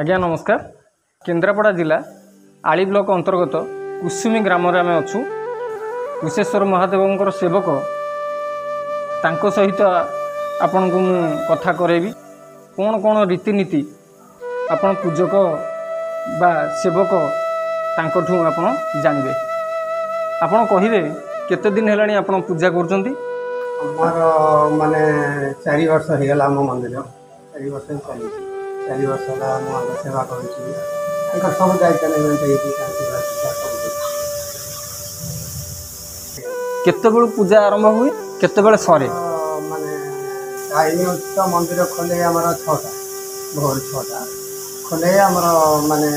आज्ञा नमस्कार। केन्द्रापड़ा जिला आली ब्लॉक अंतर्गत कुसुमी ग्राम में आम अच्छु। कुशेश्वर महादेव सेवक तांको सहित आपण को मु कथा करेबी कौन कौन रीतिनीति आपण पूजक बा सेवक तांकोठू आपण जानबे। आपण कहिबे केते दिन हेलानी आपण पूजा करछंती? हमार माने 4 वर्ष हो गला हम मंदिर 4 वर्ष चली 4 वर्ष ला हम सेवा करछि। एकर सब दायित्व लेबे एठी केते बेल पूजा आरंभ हुई केते बेल सरे? माने टाइम तो मंदिर खोले हमरा 6टा भोर 6टा खोले हमरा माने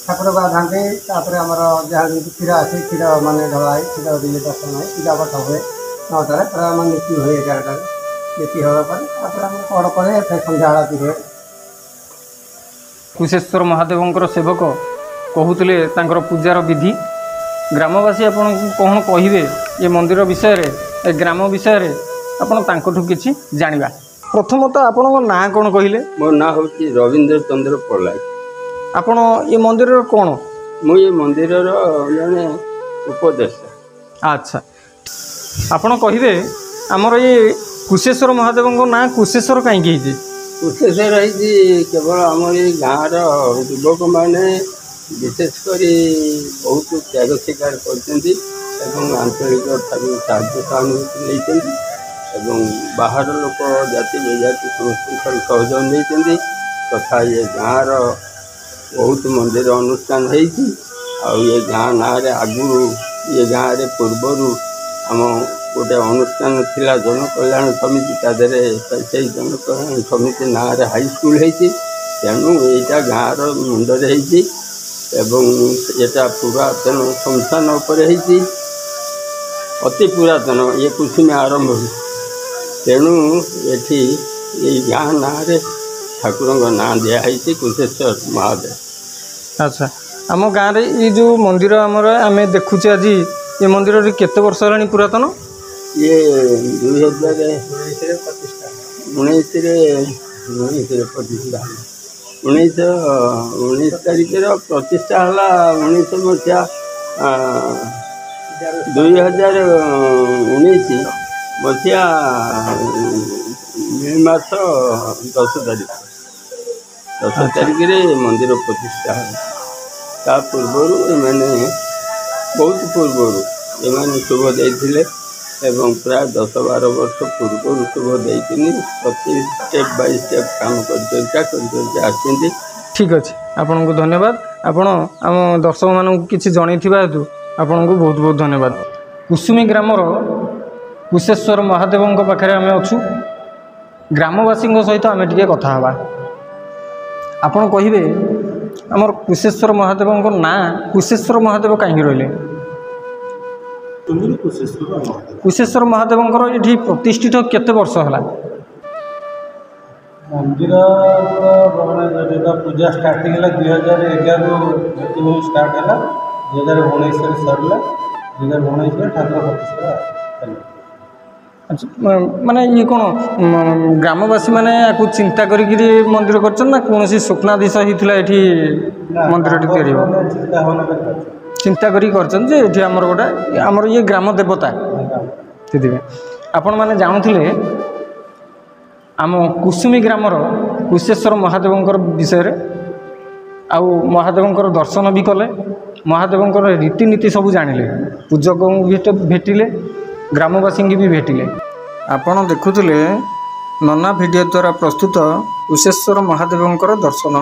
ठाकुर गाधांगे तापर हमरा जहाँ क्षीर आसे क्षीर माने ढवाई क्षीर दिले दर्शन है पूजा पाठ हुए 9टार पर नीति हुए 11टार नीति हवा पर पड़ पड़े फिर संध्या आरती हुए। कुशेश्वर महादेव सेवक कहते तांकर पूजार विधि ग्रामवासी आपन कौन कहिबे ये मंदिर विषय रे ए ग्राम विषय रे आपन तांकोठू किछि जानिबा। प्रथमतः आपन ना कौन कहिले? मो ना होची रविंद्र चंद्र पल्लाई। आपण ये मंदिर कौन? मु ये मंदिर जने उपदेष्टा। अच्छा आपण कहिबे हमर ये कुशेश्वर महादेव ना कुशेश्वर कहीं कही? कुशेश्वर है केवल आम गाँव युवक मैंने विशेषकर बहुत त्याग स्वीकार कर आंचलिक साहाଯ୍य सहानुभूति नहीं बाहर लोक जाति बेजाति समस्त सहयोग नहीं तथा ये गाँव बहुत मंदिर अनुष्ठान ये गाँ ना आगु ये गाँव रे पूर्वर आम गोटे अनुष्ठान थिला जन कल्याण समिति तादे से जन कल्याण समिति ना हाईस्कूल तेणु यहाँ गाँव मुंडे यहाँ पुरातन शमशान अति पुरातन ये कुसुमी आरंभ हुई तेणु ये गाँ ना ठाकुर ना दिखाई कुशेश्वर महादेव। अच्छा आम गाँव में ये जो मंदिर आमर आम देखुचे आज ये मंदिर केते वर्ष है पुरातन? ये 2019 प्रतिष्ठा 19 तारीख प्रतिष्ठा है 19 मसीहा 2019 मसीहा मे मास 10 तारीख मंदिर प्रतिष्ठा है। ता पूर्वर मैंने बहुत पूर्वर ये शुभ देते एवं प्राय 10-12 वर्ष पूर्व शुभ देती प्रति स्टेप बाय स्टेप काम कर। ठीक अच्छे आपन को धन्यवाद। आपण आम दर्शक मान किसी जनइथिबा हेतु आपन को बहुत बहुत धन्यवाद। कुसुमी ग्रामर कुशेश्वर महादेव पाखे आम अच्छु ग्रामवासी सहित आम टे कथा हवा। आपन कहिबे आमर कुशेश्वर महादेव ना कुशेश्वर महादेव कहीं रहिले? कुशेश्वर महादेव ये प्रतिष्ठित केते वर्ष है? मंदिर पूजा स्टार्टिंग है 2011 स्टार्ट है 2019 सरला 2019 ठाकुर प्रतिष्ठा। अच्छा माने ये कौन ग्रामवासी माने आपको चिंता करी मंदिर कर कौन स्वप्नाधीश होता ये मंदिर चिंता करी ये आमर गोटे आमर ये ग्राम देवता से आपण मैंने जानूले आम कुसुमी ग्रामर कुशेश्वर महादेव विषय आउ महादेव दर्शन भी कले महादेव रीतिनीति सब जानिले पूजक भेटिले ग्रामवासी भी भेटिले। आपण देखुले नन्ना भिडियो द्वारा प्रस्तुत कुशेश्वर महादेव दर्शन।